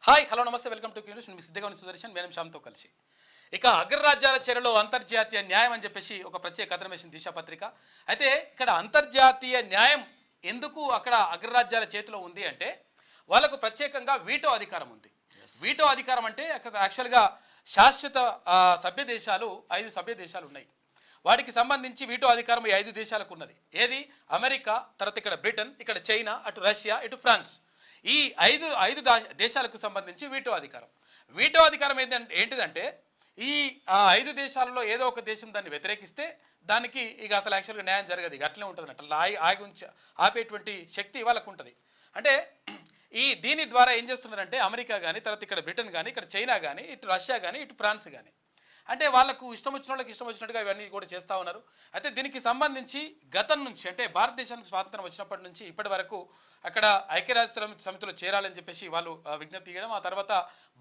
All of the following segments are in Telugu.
హాయ్ హలో నమస్తే వెల్కమ్ టు క్యూన్యూస్. మీ సిద్ధగౌని సుదర్శన్ మేనం శ్యామ్తో కలిసి ఇక అగ్రరాజ్యాల చర్యలో అంతర్జాతీయ న్యాయం అని చెప్పేసి ఒక ప్రత్యేక కథనం వేసిన దిశాపత్రిక. అయితే ఇక్కడ అంతర్జాతీయ న్యాయం ఎందుకు అక్కడ అగ్రరాజ్యాల చేతిలో ఉంది అంటే వాళ్ళకు ప్రత్యేకంగా వీటో అధికారం ఉంది. వీటో అధికారం అంటే అక్కడ యాక్చువల్గా శాశ్వత సభ్య దేశాలు 5 సభ్య దేశాలు ఉన్నాయి. వాటికి సంబంధించి వీటో అధికారం ఈ 5 దేశాలకు ఉన్నది. ఏది? అమెరికా, తర్వాత ఇక్కడ బ్రిటన్, ఇక్కడ చైనా, అటు రష్యా, ఇటు ఫ్రాన్స్. ఈ ఐదు దేశాలకు సంబంధించి వీటో అధికారం. వీటో అధికారం ఏంటిదంటే ఈ 5 దేశాలలో ఏదో ఒక దేశం దాన్ని వ్యతిరేకిస్తే దానికి ఇక అసలు యాక్చువల్గా న్యాయం జరగదు, ఇక అట్లనే ఉంటుంది అట్లా ఆగి ఉంచి ఆపేటువంటి శక్తి వాళ్ళకు ఉంటుంది. అంటే దీని ద్వారా ఏం చేస్తున్నారంటే అమెరికా కానీ, తర్వాత ఇక్కడ బ్రిటన్ కానీ, ఇక్కడ చైనా కానీ, ఇటు రష్యా కానీ, ఇటు ఫ్రాన్స్ కానీ, అంటే వాళ్ళకు ఇష్టం వచ్చిన వాళ్ళకి ఇష్టం వచ్చినట్టుగా ఇవన్నీ కూడా చేస్తూ ఉన్నారు. అయితే దీనికి సంబంధించి గతం నుంచి అంటే భారతదేశానికి స్వాతంత్రం వచ్చినప్పటి నుంచి ఇప్పటి వరకు అక్కడ ఐక్యరాజ్య సమితిలో చేరాలని చెప్పేసి వాళ్ళు విజ్ఞప్తి చేయడం, ఆ తర్వాత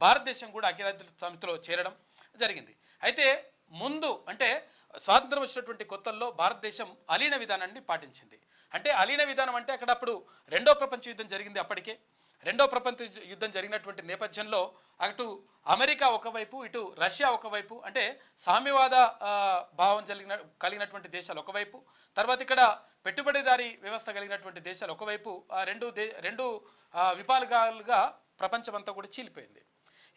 భారతదేశం కూడా ఐక్యరాజ్య సమితిలో చేరడం జరిగింది. అయితే ముందు అంటే స్వాతంత్రం వచ్చినటువంటి కొత్తల్లో భారతదేశం అలీన విధానాన్ని పాటించింది. అంటే అలీన విధానం అంటే అక్కడ అప్పుడు 2వ ప్రపంచ యుద్ధం జరిగింది. అప్పటికే 2వ ప్రపంచ యుద్ధం జరిగినటువంటి నేపథ్యంలో అటు అమెరికా ఒకవైపు, ఇటు రష్యా ఒకవైపు, అంటే సామ్యవాద భావం కలిగినటువంటి దేశాలు ఒకవైపు, తర్వాత ఇక్కడ పెట్టుబడిదారీ వ్యవస్థ కలిగినటువంటి దేశాలు ఒకవైపు, రెండు విభాగాలుగా ప్రపంచమంతా కూడా చీలిపోయింది.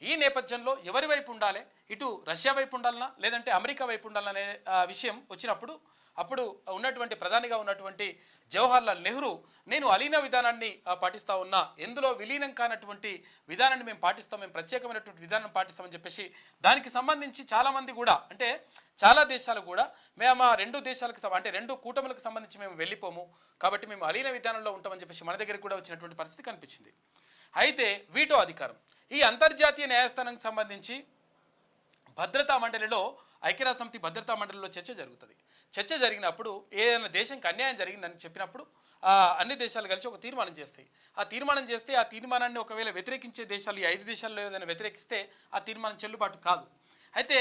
ఈ నేపథ్యంలో ఎవరి వైపు ఉండాలి, ఇటు రష్యా వైపు ఉండాలన్నా లేదంటే అమెరికా వైపు ఉండాలనే విషయం వచ్చినప్పుడు అప్పుడు ఉన్నటువంటి ప్రధానిగా ఉన్నటువంటి జవహర్లాల్ నెహ్రూ నేను అలీన విధానాన్ని పాటిస్తూ ఉన్నా, ఎందులో విలీనం కానటువంటి విధానాన్ని మేము పాటిస్తాం, మేము ప్రత్యేకమైనటువంటి విధానం పాటిస్తామని చెప్పేసి దానికి సంబంధించి చాలామంది కూడా అంటే చాలా దేశాలు కూడా మేము ఆ 2 దేశాలకు అంటే 2 కూటములకు సంబంధించి మేము వెళ్ళిపోము, కాబట్టి మేము అలీన విధానంలో ఉంటామని చెప్పేసి మన దగ్గరికి కూడా వచ్చినటువంటి పరిస్థితి కనిపించింది. అయితే వీటో అధికారం ఈ అంతర్జాతీయ న్యాయస్థానానికి సంబంధించి భద్రతా మండలిలో ఐక్యరాజ్య సమితి భద్రతా మండలిలో చర్చ జరుగుతుంది. చర్చ జరిగినప్పుడు ఏదైనా దేశంకి అన్యాయం జరిగిందని చెప్పినప్పుడు అన్ని దేశాలు కలిసి ఒక తీర్మానం చేస్తాయి. ఆ తీర్మానం చేస్తే ఆ తీర్మానాన్ని ఒకవేళ వ్యతిరేకించే దేశాలు ఈ 5 దేశాల్లో ఏదైనా వ్యతిరేకిస్తే ఆ తీర్మానం చెల్లుబాటు కాదు. అయితే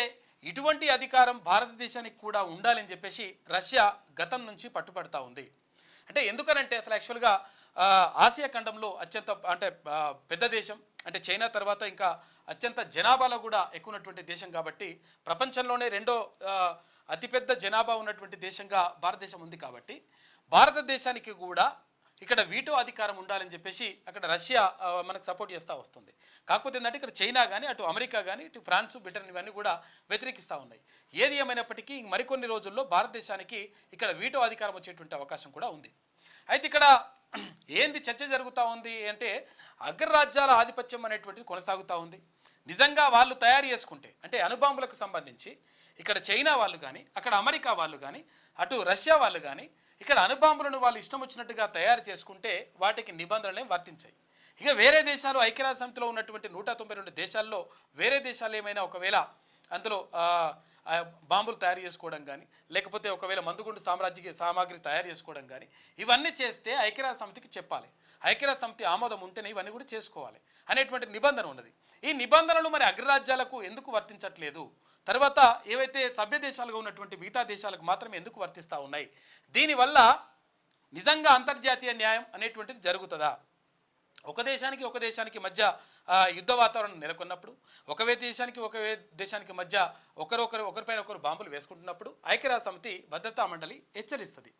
ఇటువంటి అధికారం భారతదేశానికి కూడా ఉండాలని చెప్పేసి రష్యా గతం నుంచి పట్టుబడతా ఉంది. అంటే ఎందుకనంటే అసలు యాక్చువల్గా ఆసియా ఖండంలో అత్యంత అంటే పెద్ద దేశం అంటే చైనా తర్వాత ఇంకా అత్యంత జనాభాలో కూడా ఎక్కువ ఉన్నటువంటి దేశం కాబట్టి ప్రపంచంలోనే 2వ అతిపెద్ద జనాభా ఉన్నటువంటి దేశంగా భారతదేశం ఉంది. కాబట్టి భారతదేశానికి కూడా ఇక్కడ వీటో అధికారం ఉండాలని చెప్పేసి అక్కడ రష్యా మనకు సపోర్ట్ చేస్తూ వస్తుంది. కాకపోతే ఏంటంటే ఇక్కడ చైనా కానీ, అటు అమెరికా కానీ, ఇటు ఫ్రాన్స్, బ్రిటన్ ఇవన్నీ కూడా వ్యతిరేకిస్తూ ఉన్నాయి. ఏది ఏమైనప్పటికీ మరికొన్ని రోజుల్లో భారతదేశానికి ఇక్కడ వీటో అధికారం వచ్చేటువంటి అవకాశం కూడా ఉంది. అయితే ఇక్కడ ఏంది చర్చ జరుగుతూ ఉంది అంటే అగ్రరాజ్యాల ఆధిపత్యం అనేటువంటిది కొనసాగుతూ ఉంది. నిజంగా వాళ్ళు తయారు చేసుకుంటే అంటే అణుబాంబులకు సంబంధించి ఇక్కడ చైనా వాళ్ళు కానీ, అక్కడ అమెరికా వాళ్ళు కానీ, అటు రష్యా వాళ్ళు కానీ ఇక్కడ అణుబాంబులను వాళ్ళు ఇష్టం వచ్చినట్టుగా తయారు చేసుకుంటే వాటికి నిబంధనలే వర్తించాయి. ఇక వేరే దేశాలు ఐక్యరాజ్య సమితిలో ఉన్నటువంటి 192 దేశాల్లో వేరే దేశాలు ఏమైనా ఒకవేళ అందులో బాంబులు తయారు చేసుకోవడం కానీ లేకపోతే ఒకవేళ మందుగుండు సామాగ్రి తయారు చేసుకోవడం కానీ ఇవన్నీ చేస్తే ఐక్యరాజ్య సమితికి చెప్పాలి. ఐక్యరాజ్య సమితి ఆమోదం ఉంటేనే ఇవన్నీ కూడా చేసుకోవాలి అనేటువంటి నిబంధన ఉన్నది. ఈ నిబంధనలు మరి అగ్రరాజ్యాలకు ఎందుకు వర్తించట్లేదు, తర్వాత ఏవైతే సభ్య దేశాలుగా ఉన్నటువంటి మిగతా దేశాలకు మాత్రమే ఎందుకు వర్తిస్తూ ఉన్నాయి, దీనివల్ల నిజంగా అంతర్జాతీయ న్యాయం అనేటువంటిది జరుగుతుందా? ఒక దేశానికి మధ్య యుద్ధ వాతావరణం నెలకొన్నప్పుడు, ఒక దేశానికి మధ్య ఒకరిపైన ఒకరు బాంబులు వేసుకుంటున్నప్పుడు ఐక్యరాజ్య సమితి భద్రతా మండలి హెచ్చరిస్తుంది.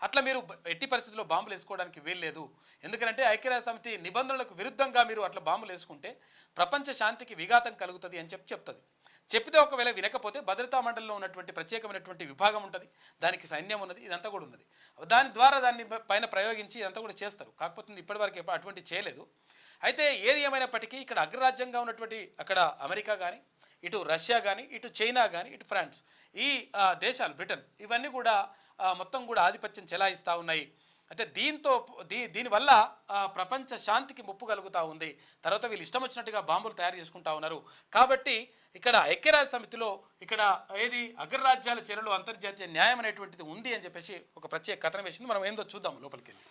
అట్లా మీరు ఎట్టి పరిస్థితుల్లో బాంబులు వేసుకోవడానికి వీల్లేదు, ఎందుకంటే ఐక్యరాజ్య సమితి నిబంధనలకు విరుద్ధంగా మీరు అట్లా బాంబులు వేసుకుంటే ప్రపంచ శాంతికి విఘాతం కలుగుతుంది అని చెప్తుంది. చెప్పితే ఒకవేళ వినకపోతే భద్రతా మండలిలో ఉన్నటువంటి ప్రత్యేకమైనటువంటి విభాగం ఉంటుంది, దానికి సైన్యం ఉన్నది, ఇదంతా కూడా ఉన్నది. దాని ద్వారా దాన్ని పైన ప్రయోగించి ఇదంతా కూడా చేస్తారు. కాకపోతే ఇప్పటివరకు అటువంటి చేయలేదు. అయితే ఏది ఏమైనప్పటికీ ఇక్కడ అగ్రరాజ్యంగా ఉన్నటువంటి అక్కడ అమెరికా కానీ, ఇటు రష్యా కానీ, ఇటు చైనా కానీ, ఇటు ఫ్రాన్స్ ఈ దేశాలు బ్రిటన్ ఇవన్నీ కూడా మొత్తం కూడా ఆధిపత్యం చెలాయిస్తూ ఉన్నాయి. అయితే దీనివల్ల ప్రపంచ శాంతికి ముప్పు కలుగుతూ ఉంది. తర్వాత వీళ్ళు ఇష్టం వచ్చినట్టుగా బాంబులు తయారు చేసుకుంటా ఉన్నారు. కాబట్టి ఇక్కడ ఐక్యరాజ్య సమితిలో ఇక్కడ ఏది అగ్రరాజ్యాల చర్యలు అంతర్జాతీయ న్యాయం అనేటువంటిది ఉంది అని చెప్పేసి ఒక ప్రత్యేక కథనం వేసింది. మనం ఏందో చూద్దాం లోపలికి వెళ్ళి.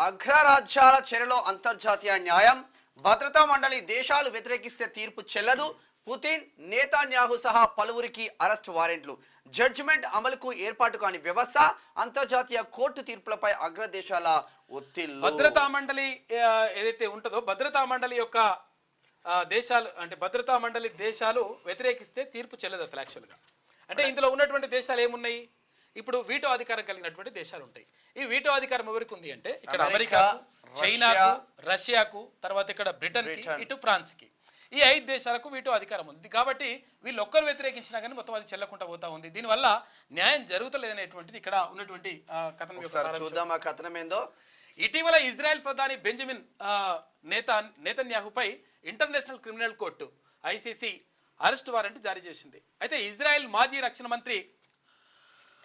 అగ్రరాజ్యాల చర్యలో అంతర్జాతీయ న్యాయం, భద్రతా మండలి దేశాలు వ్యతిరేకిస్తే తీర్పు చెల్లదు, పుతిన్, నేతాన్యాహు సహా పలువురికి అరెస్ట్ వారెంట్లు, జడ్జిమెంట్ అమలుకు ఏర్పాటు కాని వ్యవస్థ, అంతర్జాతీయ కోర్టు తీర్పులపై అగ్రదేశాల ఒత్తిళ్లు. భద్రతా మండలి ఏదైతే ఉంటుందో భద్రతా మండలి యొక్క దేశాలు అంటే భద్రతా మండలి దేశాలు వ్యతిరేకిస్తే తీర్పు చెల్లదు అసలు యాక్చువల్గా. అంటే ఇందులో ఉన్నటువంటి దేశాలు ఏమున్నాయి? ఇప్పుడు వీటో అధికారం కలిగినటువంటి దేశాలు ఉంటాయి. ఈ వీటో అధికారం ఎవరికి ఉంది అంటే ఇక్కడ అమెరికాకు, చైనాకు, రష్యాకు, తర్వాత ఇక్కడ బ్రిటన్కి, ఇటు ఫ్రాన్స్కి, ఈ 5 దేశాలకు వీటో అధికారం ఉంది. కాబట్టి వీళ్ళు ఒక్కరు వ్యతిరేకించినా కానీ మొత్తం అది చెల్లకుండా పోతా ఉంది. దీనివల్ల న్యాయం జరుగుతలేదనేటువంటిది ఇక్కడ ఉన్నటువంటి కథనం యొక్క చూద్దాం. ఆ కథనం ఏందో. ఇటీవల ఇజ్రాయెల్ ప్రధాని బెంజమిన్ నేతన్యాహుపై international criminal court ICC arrest warrant జారీ చేసింది. అయితే ఇజ్రాయెల్ మాజీ రక్షణ మంత్రి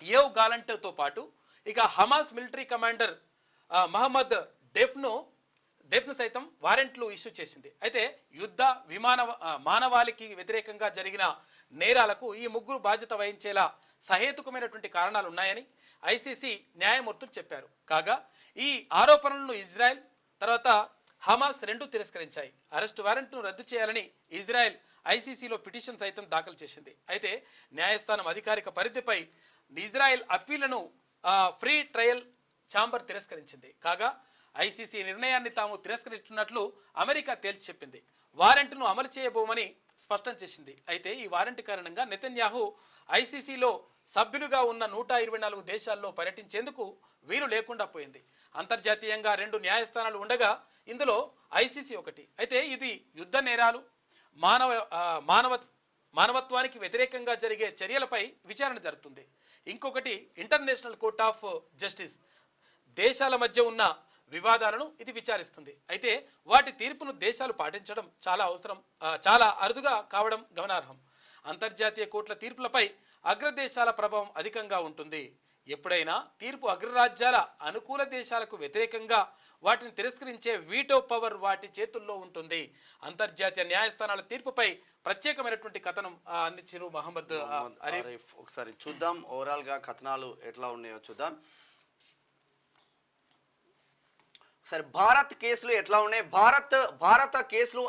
యోవ్ గాలంట్తో పాటు ఇక హమాస్ మిలిటరీ కమాండర్ మహమ్మద్ డెఫ్ను సైతం వారెంట్లు ఇష్యూ చేసింది. అయితే యుద్ధ మానవాళికి వ్యతిరేకంగా జరిగిన నేరాలకు ఈ ముగ్గురు బాధ్యత వహించేలా సహేతుకమైనటువంటి కారణాలు ఉన్నాయని ఐసీసీ న్యాయమూర్తులు చెప్పారు. కాగా ఈ ఆరోపణలను ఇజ్రాయెల్ తర్వాత హమాస్ రెండూ తిరస్కరించాయి. అరెస్ట్ వారెంట్ను రద్దు చేయాలని ఇజ్రాయెల్ ఐసీసీలో పిటిషన్ సైతం దాఖలు చేసింది. అయితే న్యాయస్థానం అధికారిక పరిధిపై ఇజ్రాయెల్ అప్పీళ్లను ఫ్రీ ట్రయల్ ఛాంబర్ తిరస్కరించింది. కాగా ఐసీసీ నిర్ణయాన్ని తాము తిరస్కరించినట్లు అమెరికా తేల్చి చెప్పింది. వారెంట్ను అమలు చేయబోమని స్పష్టం చేసింది. అయితే ఈ వారెంట్ కారణంగా నెతన్యాహు ఐసీసీలో సభ్యులుగా ఉన్న 124 దేశాల్లో పర్యటించేందుకు వీలు లేకుండా పోయింది. అంతర్జాతీయంగా 2 న్యాయస్థానాలు ఉండగా ఇందులో ఐసీసీ ఒకటి. అయితే ఇది యుద్ధ నేరాలు, మానవత్వానికి వ్యతిరేకంగా జరిగే చర్యలపై విచారణ జరుగుతుంది. ఇంకొకటి ఇంటర్నేషనల్ కోర్ట్ ఆఫ్ జస్టిస్, దేశాల మధ్య ఉన్న వివాదాలను ఇది విచారిస్తుంది. అయితే వాటి తీర్పును దేశాలు పాటించడం చాలా అరుదుగా కావడం గమనార్హం. అంతర్జాతీయ కోర్టుల తీర్పులపై అగ్రదేశాల ప్రభావం అధికంగా ఉంటుంది. ఎప్పుడైనా తీర్పు అగ్రరాజ్యాల అనుకూల దేశాలకు వ్యతిరేకంగా వాటిని తిరస్కరించే వీటో పవర్ వాటి చేతుల్లో ఉంటుంది. అంతర్జాతీయ న్యాయస్థానాల తీర్పుపై ప్రత్యేకమైనటువంటి కథనం అందించారు మహమ్మద్ అరీఫ్. ఒకసారి చూద్దాం ఓవరాల్ గా కథనాలు ఎట్లా ఉన్నాయో చూద్దాం. సరే, భారత్ కేసులు ఎట్లా ఉన్నాయి? భారత కేసులు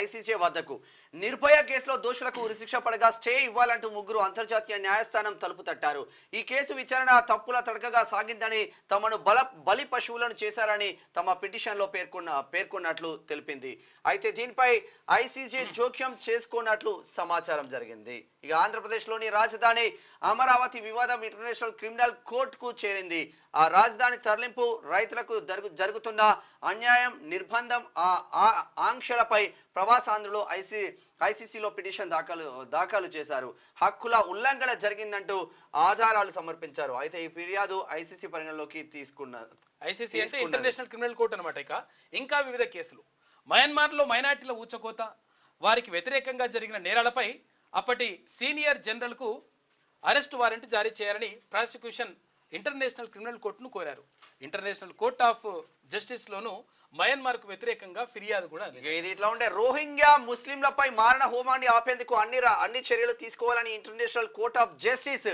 ఐసీసీ వద్దకు. నిర్భయ కేసులో దోషులకు ఉరిశిక్ష పడగా స్టే ఇవ్వాలంటూ ముగ్గురు అంతర్జాతీయ న్యాయస్థానం తలుపు తట్టారు. ఈ కేసు విచారణ తప్పుల తడకగా సాగిందని, తమను బలి పశువులను చేశారని తమ పిటిషన్లో పేర్కొన్నట్లు తెలిపింది. అయితే దీనిపై ఐసీజే జోక్యం చేసుకున్నట్లు సమాచారం జరిగింది. ఇక ఆంధ్రప్రదేశ్లోని రాజధాని అమరావతి వివాదం ఇంటర్నేషనల్ క్రిమినల్ కోర్టుకు చేరింది. ఆ రాజధాని తరలింపు, రైతులకు జరుగుతున్న అన్యాయం, నిర్బంధం, ఆంక్షలపై ప్రవాసాంధ్రులు ఐసీసీలో పిటిషన్ దాఖలు చేశారు. హక్కుల ఉల్లంఘన జరిగిందంటూ ఆధారాలు సమర్పించారు. అయితే ఈ ఫిర్యాదు ఐసీసీ పరిగణలోకి తీసుకున్నారు. ఐసీసీ అంటే ఇంటర్నేషనల్ క్రిమినల్ కోర్టు అనమాట. ఇంకా వివిధ కేసులు, మయన్మార్లో మైనార్టీల ఊచకోత, వారికి వ్యతిరేకంగా జరిగిన నేరాలపై అప్పటి సీనియర్ జనరల్కు అరెస్ట్ వారెంట్ జారీ చేయాలని ప్రాసిక్యూషన్ ఇంటర్నేషనల్ క్రిమినల్ కోర్టును కోరారు. ఇంటర్నేషనల్ కోర్ట్ ఆఫ్ జస్టిస్లోనూ మయన్మార్కు వ్యతిరేకంగా ఫిర్యాదు కూడా. ఇది ఇట్లా ఉంటే రోహింగ్యా ముస్లింలపై మారణ హోమాన్ని ఆపేందుకు అన్ని చర్యలు తీసుకోవాలని international court of justice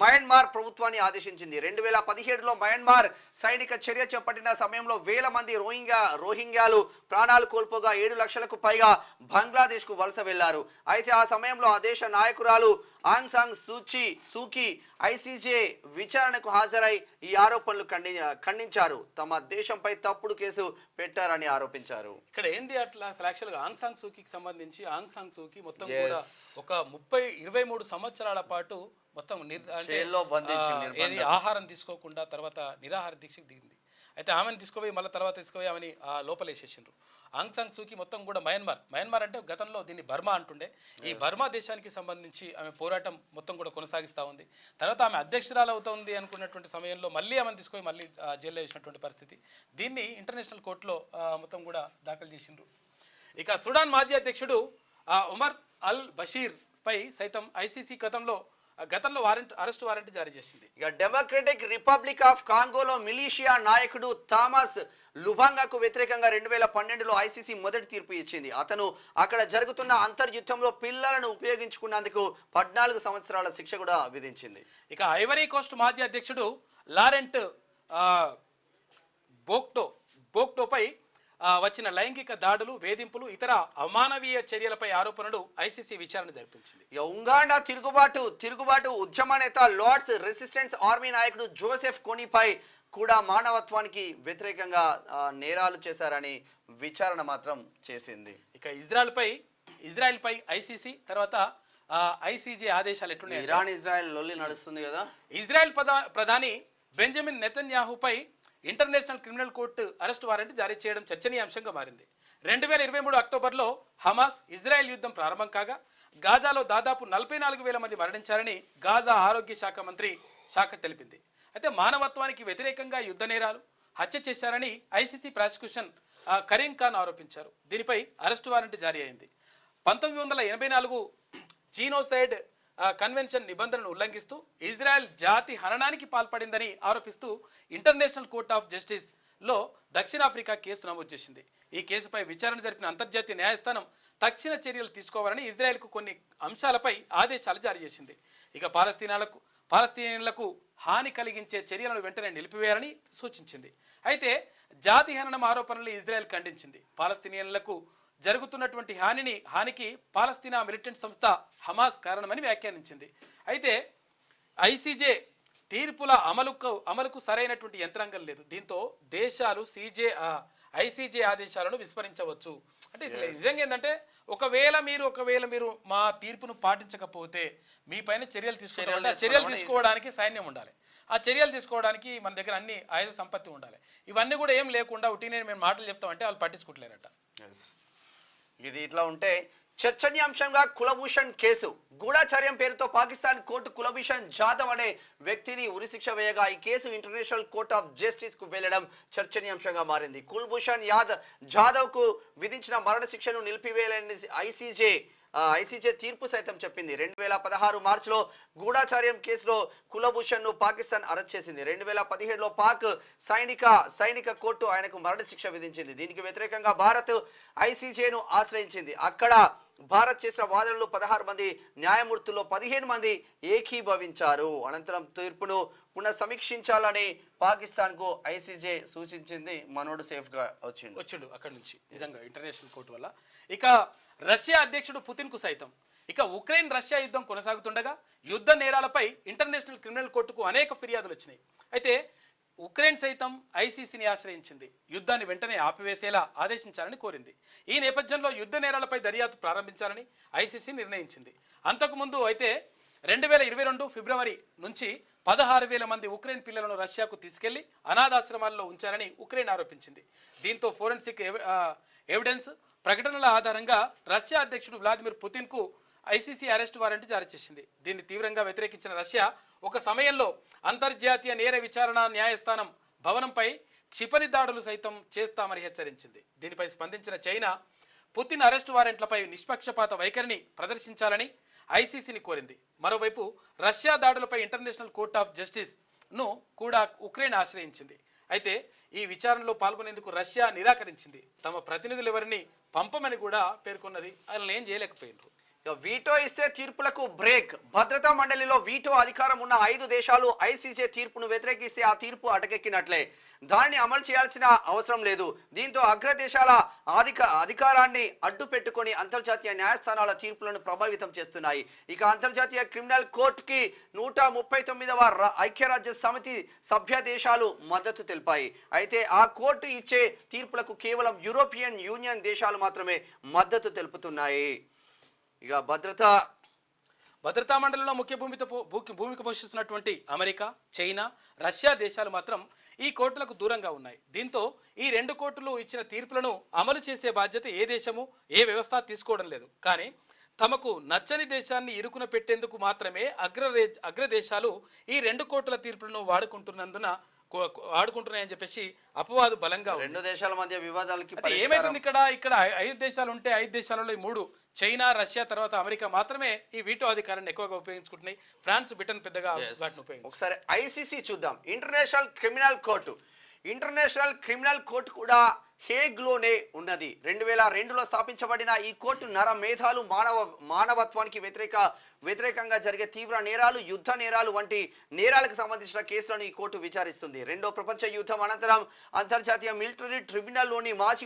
Myanmar ప్రభుత్వాన్ని ఆదేశించింది. 2017లో మయన్మార్ సైనిక చర్య చేపట్టిన సమయంలో వేల మంది రోహింగ్యాలు ప్రాణాలు కోల్పోగా 7 లక్షలకు పైగా బంగ్లాదేశ్కు వలస వెళ్లారు. అయితే ఆ సమయంలో ఆ దేశ నాయకురాలు ఆంగ్ సాంగ్ సూకీ ఐసీజే విచారణకు హాజరై ఈ ఆరోపణలు ఖండించారు. తమ దేశంపై తప్పుడు కేసు పెట్టారని ఆరోపించారు. ఇక్కడ ఏంది అట్లా అసలు యాక్చువల్గా ఆంగ్ సాంగ్ సూకీకి సంబంధించి ఆంగ్ సాంగ్ సూకీ మొత్తం కూడా ఒక 23 సంవత్సరాల పాటు మొత్తం ఆహారం తీసుకోకుండా తర్వాత నిరాహార దీక్షకు దిగింది. అయితే ఆమెను తీసుకుపోయి మళ్ళీ తర్వాత తీసుకుపోయి ఆమెని లోపలేసేసిండ్రు. ఆంగ్ సాంగ్ సూకీ మొత్తం కూడా మయన్మార్ అంటే గతంలో దీన్ని బర్మా అంటుండే. ఈ బర్మా దేశానికి సంబంధించి ఆమె పోరాటం మొత్తం కూడా కొనసాగిస్తూ ఉంది. తర్వాత ఆమె అధ్యక్షురాలు అవుతుంది అనుకున్నటువంటి సమయంలో మళ్ళీ ఆమెను తీసుకొని మళ్ళీ జైల్లో వేసినటువంటి పరిస్థితి. దీన్ని ఇంటర్నేషనల్ కోర్టులో మొత్తం కూడా దాఖలు చేసిండ్రు. ఇక సుడాన్ మాజీ అధ్యక్షుడు ఉమర్ అల్ బషీర్ పై సైతం ఐసీసీ గతంలో అరెస్ట్ వారెంట్ జారీ చేసింది. ఇక డెమోక్రటిక్ రిపబ్లిక్ ఆఫ్ కాంగోలో మిలీషియా నాయకుడు థామస్ లుబాంగాకు వ్యతిరేకంగా 2012లో ఐసీసీ మొదటి తీర్పు ఇచ్చింది. అతను అక్కడ జరుగుతున్న అంతర్యుద్ధంలో పిల్లలను ఉపయోగించుకున్నందుకు 14 సంవత్సరాల శిక్ష కూడా విధించింది. ఇక ఐవరీ కోస్ట్ మాజీ అధ్యక్షుడు లారెంట్ బోక్టోపై వచ్చిన లైంగిక దాడులు, వేధింపులు, ఇతర అమానవీయ చర్యలపై ఆరోపణలు ఐసీసీ విచారణ జరిపించింది. ఉగాండా తిరుగుబాటు ఉద్యమ నేత లార్డ్స్ రెసిస్టెన్స్ ఆర్మీ నాయకుడు జోసెఫ్ కోనీపై కూడా మానవత్వానికి వ్యతిరేకంగా నేరాలు చేశారని విచారణ మాత్రం చేసింది. ఇక ఇజ్రాయెల్పై ఐసీసీ తర్వాత ఐసీజే ఆదేశాలు ఎట్లున్నాయి? ఇజ్రాయెల్ లొల్లి నడుస్తుంది కదా. ఇజ్రాయెల్ ప్రధాని బెంజమిన్ నెతన్యాహుపై international criminal court arrest warrant జారీ చేయడం చర్చనీయాంశంగా మారింది. 2023 అక్టోబర్లో హమాస్ ఇజ్రాయెల్ యుద్ధం ప్రారంభం కాగా గాజాలో దాదాపు 44,000 మంది మరణించారని గాజా ఆరోగ్య శాఖ మంత్రి శాఖ తెలిపింది. అయితే మానవత్వానికి వ్యతిరేకంగా యుద్ధ నేరాలు హత్య చేశారని ఐసీసీ ప్రాసిక్యూషన్ కరీం ఖాన్ ఆరోపించారు. దీనిపై అరెస్ట్ వారెంట్ జారీ అయింది. 1984 జీనోసైడ్ కన్వెన్షన్ నిబంధనలను ఉల్లంఘిస్తూ ఇజ్రాయెల్ జాతి హననానికి పాల్పడిందని ఆరోపిస్తూ ఇంటర్నేషనల్ కోర్ట్ ఆఫ్ జస్టిస్ లో దక్షిణాఫ్రికా కేసు నమోదు చేసింది. ఈ కేసుపై విచారణ జరిపిన అంతర్జాతీయ న్యాయస్థానం తక్షణ చర్యలు తీసుకోవాలని ఇజ్రాయెల్కు కొన్ని అంశాలపై ఆదేశాలు జారీ చేసింది. ఇక పాలస్తీనియన్లకు హాని కలిగించే చర్యలను వెంటనే నిలిపివేయాలని సూచించింది. అయితే జాతి హననం ఆరోపణలు ఇజ్రాయెల్ ఖండించింది. పాలస్తీనియన్లకు జరుగుతున్నటువంటి హానికి పాలస్తీనా మిలిటెంట్ సంస్థ హమాస్ కారణమని వ్యాఖ్యానించింది. అయితే ఐసీజే తీర్పుల అమలుకు సరైనటువంటి యంత్రాంగం లేదు. దీంతో దేశాలు ఐసీజే ఆదేశాలను విస్మరించవచ్చు. అంటే నిజంగా ఏంటంటే ఒకవేళ మీరు మా తీర్పును పాటించకపోతే మీ పైన చర్యలు తీసుకోవడానికి సైన్యం ఉండాలి. ఆ చర్యలు తీసుకోవడానికి మన దగ్గర అన్ని ఆయుధ సంపత్తి ఉండాలి. ఇవన్నీ కూడా ఏం లేకుండా ఉట్టినే మేము మాటలు చెప్తామంటే వాళ్ళు పట్టించుకోవట్లేరట. ఇది ఇట్లా ఉంటే చర్చనీయాంశంగా కులభూషణ్ కేసు గూఢాచార్యం పేరుతో పాకిస్తాన్ కోర్టు కులభూషణ్ జాదవ్ అనే వ్యక్తిని ఉరిశిక్ష వేయగా ఈ case international court of justice కు వెళ్లడం చర్చనీయాంశంగా మారింది. కుల్భూషణ్ జాదవ్ కు విధించిన మరణ శిక్షను నిలిపివేయాలని ఐసీజే తీర్పు సైతం చెప్పింది. 2016 మార్చిలో గూఢాచార్యం కేసులో కులభూషణ్ ను పాకిస్తాన్ అరెస్ట్ చేసింది. 2017లో పాక్ సైనిక కోర్టు ఆయనకు మరణ శిక్ష విధించింది. దీనికి వ్యతిరేకంగా భారత్ ఐసీజేను ఆశ్రయించింది. అక్కడ భారత్ చేసిన వాదనలు 16 మంది న్యాయమూర్తుల్లో 15 మంది ఏకీభవించారు. అనంతరం తీర్పును పునఃసమీక్షించాలని పాకిస్తాన్ కు ఐసీజే సూచించింది. మనోడు సేఫ్ గా వచ్చిండు అక్కడ నుంచి నిజంగా ఇంటర్నేషనల్ కోర్టు వల్ల. ఇక రష్యా అధ్యక్షుడు పుతిన్ కు సైతం ఇక ఉక్రెయిన్ రష్యా యుద్ధం కొనసాగుతుండగా యుద్ధ నేరాలపై ఇంటర్నేషనల్ క్రిమినల్ కోర్టుకు అనేక ఫిర్యాదులు వచ్చినాయి. అయితే ఉక్రెయిన్ సైతం ఐసీసీని ఆశ్రయించింది. యుద్ధాన్ని వెంటనే ఆపివేసేలా ఆదేశించాలని కోరింది. ఈ నేపథ్యంలో యుద్ధ నేరాలపై దర్యాప్తు ప్రారంభించాలని ఐసీసీ నిర్ణయించింది. అంతకుముందు అయితే 2022 ఫిబ్రవరి నుంచి 16,000 మంది ఉక్రెయిన్ పిల్లలను రష్యాకు తీసుకెళ్లి అనాథాశ్రమాల్లో ఉంచారని ఉక్రెయిన్ ఆరోపించింది. దీంతో ఫోరెన్సిక్ ఎవిడెన్స్ ప్రకటనల ఆధారంగా రష్యా అధ్యక్షుడు వ్లాదిమిర్ పుతిన్ కు ఐసీసీ అరెస్ట్ వారెంట్ జారీ చేసింది. దీన్ని తీవ్రంగా వ్యతిరేకించిన రష్యా ఒక సమయంలో అంతర్జాతీయ నేర విచారణ న్యాయస్థానం భవనంపై క్షిపణి దాడులు సైతం చేస్తామని హెచ్చరించింది. దీనిపై స్పందించిన చైనా పుతిన్ అరెస్ట్ వారెంట్లపై నిష్పక్షపాత వైఖరిని ప్రదర్శించాలని ఐసీసీని కోరింది. మరోవైపు రష్యా దాడులపై ఇంటర్నేషనల్ కోర్ట్ ఆఫ్ జస్టిస్ ను కూడా ఉక్రెయిన్ ఆశ్రయించింది. అయితే ఈ విచారణలో పాల్గొనేందుకు రష్యా నిరాకరించింది. తమ ప్రతినిధులు ఎవరిని పంపమని కూడా పేర్కొన్నది. ఆయన ఏం చేయలేకపోయినారు. వీటో ఇస్తే తీర్పులకు బ్రేక్. భద్రతా మండలిలో వీటో అధికారం ఉన్న 5 దేశాలు ఐసీజే తీర్పును వ్యతిరేకిస్తే ఆ తీర్పు అటకెక్కినట్లే. దాన్ని అమలు చేయాల్సిన అవసరం లేదు. దీంతో అగ్రదేశాల అధికారాన్ని అడ్డు పెట్టుకొని అంతర్జాతీయ న్యాయస్థానాల తీర్పులను ప్రభావితం చేస్తున్నాయి. ఇక అంతర్జాతీయ క్రిమినల్ కోర్టుకి 139వ ఐక్యరాజ్య సమితి సభ్య దేశాలు మద్దతు తెలిపాయి. అయితే ఆ కోర్టు ఇచ్చే తీర్పులకు కేవలం యూరోపియన్ యూనియన్ దేశాలు మాత్రమే మద్దతు తెలుపుతున్నాయి. ఇక భద్రతా మండలిలో ముఖ్య భూమిక పోషిస్తున్నటువంటి అమెరికా, చైనా, రష్యా దేశాలు మాత్రం ఈ కోర్టులకు దూరంగా ఉన్నాయి. దీంతో ఈ 2 కోర్టులు ఇచ్చిన తీర్పులను అమలు చేసే బాధ్యత ఏ దేశము ఏ వ్యవస్థ తీసుకోవడం లేదు. కానీ తమకు నచ్చని దేశాన్ని ఇరుకున పెట్టేందుకు మాత్రమే అగ్రదేశాలు ఈ 2 కోర్టుల తీర్పులను వాడుకుంటున్నాయని చెప్పేసి అపవాదు బలంగా 2 దేశాల మధ్య వివాదాలకి ఏమైతుంది ఇక్కడ 5 దేశాలు ఉంటే 5 దేశాలలో 3 చైనా, రష్యా తర్వాత అమెరికా మాత్రమే ఈ వీటో అధికారాన్ని ఎక్కువగా ఉపయోగించుకుంటున్నాయి. ఫ్రాన్స్, బ్రిటన్ పెద్దగా ఒకసారి ఐసీసీ చూద్దాం. ఇంటర్నేషనల్ క్రిమినల్ కోర్టు కూడా హేగ్లోనే ఉన్నది. 2002లో స్థాపించబడిన ఈ కోర్టు నరమేధాలు, మానవత్వానికి వ్యతిరేకంగా జరిగే తీవ్ర నేరాలు, యుద్ధ నేరాలు వంటి నేరాలకు సంబంధించిన కేసులను ఈ కోర్టు విచారిస్తుంది. రెండో ప్రపంచ యుద్ధం అనంతరం అంతర్జాతీయ మిలిటరీ ట్రిబ్యునల్లోని మాజీ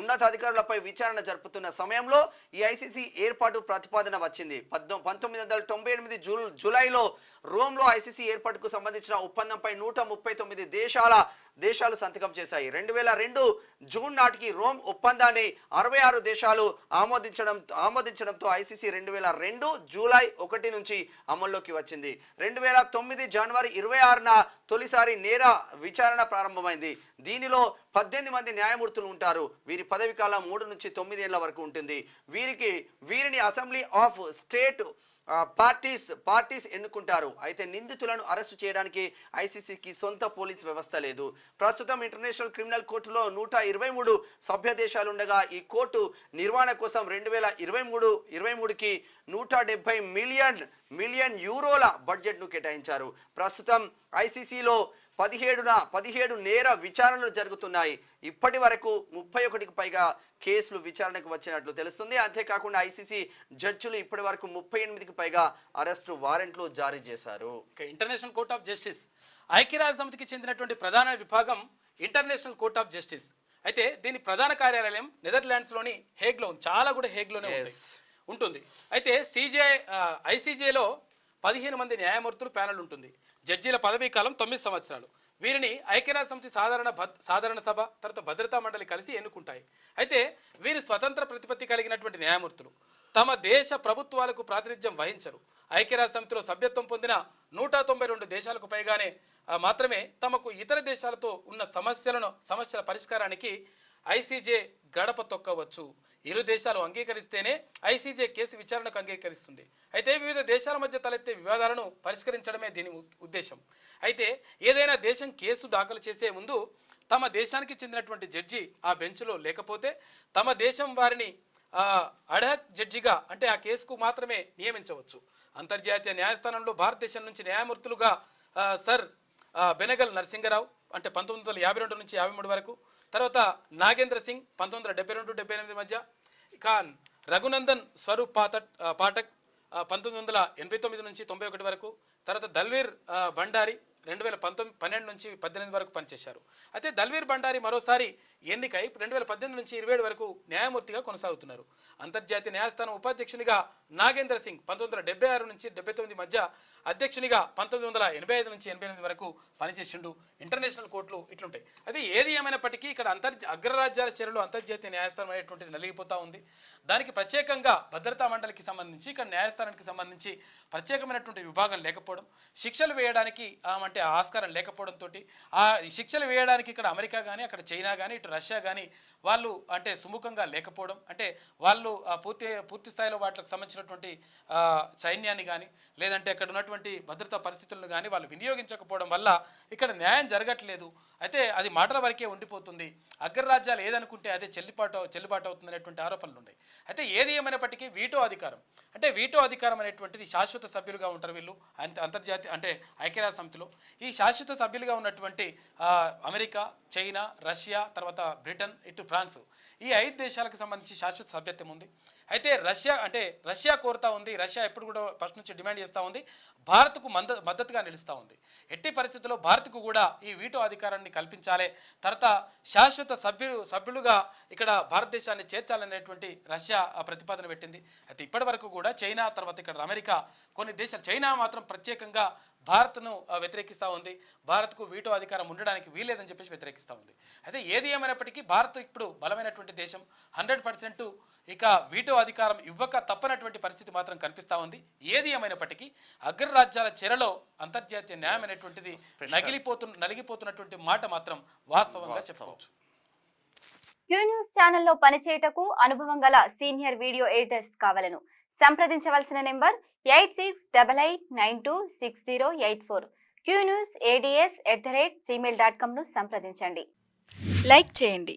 ఉన్నతాధికారులపై విచారణ జరుపుతున్న సమయంలో ఈ ఐసీసీ ఏర్పాటు ప్రతిపాదన వచ్చింది. 1998 జూలైలో రోమ్లో ఐసీసీ ఏర్పాటుకు సంబంధించిన ఒప్పందంపై 139 దేశాలు సంతకం చేశాయి. 2002 జూన్ నాటికి రోమ్ ఒప్పందాన్ని 66 దేశాలు ఆమోదించడంతో ఐసీసీ 2002 జూలై 1 నుంచి అమల్లోకి వచ్చింది. 2009 జనవరి 26న తొలిసారి నేర విచారణ ప్రారంభమైంది. దీనిలో 18 మంది న్యాయమూర్తులు ఉంటారు. వీరి పదవి కాలం 3 నుంచి 9 ఏళ్ల వరకు ఉంటుంది. వీరిని అసెంబ్లీ ఆఫ్ స్టేట్ పార్టీస్ ఎన్నుకుంటారు. అయితే నిందితులను అరెస్టు చేయడానికి ఐసీసీకి సొంత పోలీస్ వ్యవస్థ లేదు. ప్రస్తుతం ఇంటర్నేషనల్ క్రిమినల్ కోర్టులో 123 సభ్య దేశాలు ఉండగా ఈ కోర్టు నిర్వహణ కోసం 2023కి 170 మిలియన్ యూరోల బడ్జెట్ను కేటాయించారు. ప్రస్తుతం ఐసీసీలో 17 నేర విచారణలు జరుగుతున్నాయి. ఇప్పటి వరకు 31కి పైగా కేసులు విచారణకు వచ్చినట్లు తెలుస్తుంది. అంతేకాకుండా ఐసీసీ జడ్జిలు ఇప్పటి వరకు 38కి పైగా అరెస్టు వారెంట్లు జారీ చేశారు. ఇంటర్నేషనల్ కోర్ట్ ఆఫ్ జస్టిస్ ఐక్యరాజ్య సమితికి చెందినటువంటి ప్రధాన విభాగం ఇంటర్నేషనల్ కోర్ట్ ఆఫ్ జస్టిస్. అయితే దీని ప్రధాన కార్యాలయం నెదర్లాండ్స్లోని హేగ్లో, చాలా కూడా హేగ్లోనే ఉంటుంది. అయితే ఐసీజేలో 15 మంది న్యాయమూర్తులు ప్యానెల్ ఉంటుంది. జడ్జీల పదవీ కాలం 9 సంవత్సరాలు. వీరిని ఐక్యరాజ్య సమితి సాధారణ సభ తర్వాత భద్రతా మండలి కలిసి ఎన్నుకుంటాయి. అయితే వీరు స్వతంత్ర ప్రతిపత్తి కలిగినటువంటి న్యాయమూర్తులు. తమ దేశ ప్రభుత్వాలకు ప్రాతినిధ్యం వహించరు. ఐక్యరాజ్య సమితిలో సభ్యత్వం పొందిన 192 దేశాలకు పైగానే మాత్రమే తమకు ఇతర దేశాలతో ఉన్న సమస్యల పరిష్కారానికి ఐసీజే గడప తొక్కవచ్చు. ఇరు దేశాలు అంగీకరిస్తేనే ఐసీజే కేసు విచారణకు అంగీకరిస్తుంది. అయితే వివిధ దేశాల మధ్య తలెత్తే వివాదాలను పరిష్కరించడమే దీని ఉద్దేశం. అయితే ఏదైనా దేశం కేసు దాఖలు చేసే ముందు తమ దేశానికి చెందినటువంటి జడ్జి ఆ బెంచ్లో లేకపోతే తమ దేశం వారిని అడ్హక్ జడ్జిగా, అంటే ఆ కేసుకు మాత్రమే నియమించవచ్చు. అంతర్జాతీయ న్యాయస్థానంలో భారతదేశం నుంచి న్యాయమూర్తులుగా సర్ బెనగల్ నరసింగరావు, అంటే 1952 నుంచి 53 వరకు, తర్వాత నాగేంద్ర సింగ్ 1972-78 మధ్య, ఇక రఘునందన్ స్వరూప్ పాఠక్ 1989 నుంచి 91 వరకు, తర్వాత దల్వీర్ భండారి 2012 నుంచి 18 వరకు పనిచేశారు. అయితే దల్వీర్ భండారి మరోసారి ఎన్నికై 2018 నుంచి 27 వరకు న్యాయమూర్తిగా కొనసాగుతున్నారు. అంతర్జాతీయ న్యాయస్థానం ఉపాధ్యక్షునిగా నాగేంద్ర సింగ్ 1976 నుంచి 79 మధ్య, అధ్యక్షునిగా 1985 నుంచి 88 వరకు పనిచేసిండు. ఇంటర్నేషనల్ కోర్టులు ఇట్లుంటాయి. అయితే ఏది ఏమైనప్పటికీ ఇక్కడ అగ్రరాజ్యాల చర్యలో అంతర్జాతీయ న్యాయస్థానం అనేటువంటిది నలిగిపోతూ ఉంది. దానికి ప్రత్యేకంగా భద్రతా మండలికి సంబంధించి, ఇక్కడ న్యాయస్థానానికి సంబంధించి ప్రత్యేకమైనటువంటి విభాగం లేకపోవడం, శిక్షలు వేయడానికి అంటే ఆస్కారం లేకపోవడంతో ఆ శిక్షలు వేయడానికి ఇక్కడ అమెరికా కానీ, అక్కడ చైనా కానీ, ఇటు రష్యా కానీ వాళ్ళు అంటే సుముఖంగా లేకపోవడం, అంటే వాళ్ళు పూర్తి స్థాయిలో వాటికి సంబంధించినటువంటి సైన్యాన్ని కానీ, లేదంటే అక్కడ ఉన్నటువంటి భద్రతా పరిస్థితులను కానీ వాళ్ళు వినియోగించకపోవడం వల్ల ఇక్కడ న్యాయం జరగట్లేదు. అయితే అది మాటల వరకే ఉండిపోతుంది. అగ్రరాజ్యాలు ఏదనుకుంటే అదే చెల్లుబాటు అవుతుంది అనేటువంటి ఆరోపణలు ఉన్నాయి. అయితే ఏది ఏమైనప్పటికీ వీటో అధికారం అనేటువంటిది శాశ్వత సభ్యులుగా ఉంటారు వీళ్ళు అంతర్జాతీయ అంటే ఐక్యరాజ్య సమితిలో. ఈ శాశ్వత సభ్యులుగా ఉన్నటువంటి అమెరికా, చైనా, రష్యా, తర్వాత బ్రిటన్, ఇటు ఫ్రాన్స్, ఈ 5 దేశాలకు సంబంధించి శాశ్వత సభ్యత్వం ఉంది. అయితే రష్యా కోరుతా ఉంది, రష్యా ఎప్పుడు కూడా ఫస్ట్ నుంచి డిమాండ్ చేస్తూ ఉంది, భారత్కు మద్దతుగా నిలుస్తూ ఉంది. ఎట్టి పరిస్థితుల్లో భారత్కు కూడా ఈ వీటో అధికారాన్ని కల్పించాలి, తర్వాత శాశ్వత సభ్యులుగా ఇక్కడ భారతదేశాన్ని చేర్చాలనేటువంటి రష్యా ప్రతిపాదన పెట్టింది. అయితే ఇప్పటి వరకు కూడా చైనా, తర్వాత ఇక్కడ అమెరికా, కొన్ని దేశాలు, చైనా మాత్రం ప్రత్యేకంగా భారత్ను వ్యతిరేకిస్తూ ఉంది. భారత్కు వీటో అధికారం ఉండడానికి వీలేదని చెప్పేసి వ్యతిరేకిస్తూ ఉంది. అయితే ఏది ఏమైనప్పటికీ భారత్ ఇప్పుడు బలమైనటువంటి దేశం, 100% ఇక వీటో అధికారం ఇవ్వక తప్పనటువంటి పరిస్థితి మాత్రం కనిపిస్తూ ఉంది. ఏది ఏమైనప్పటికీ అగ్రరాజ్యాల చెరలో అంతర్జాతీయ న్యాయం అనేటువంటిది నలిగిపోతున్నటువంటి మాట మాత్రం వాస్తవంగా చెప్పవచ్చు. క్యూ న్యూస్ ఛానల్లో పనిచేయటకు అనుభవం గల సీనియర్ వీడియో ఎడిటర్స్ కావాలను సంప్రదించవలసిన నెంబర్ 8688926084. qnews@gmail.com ను సంప్రదించండి. లైక్ చేయండి,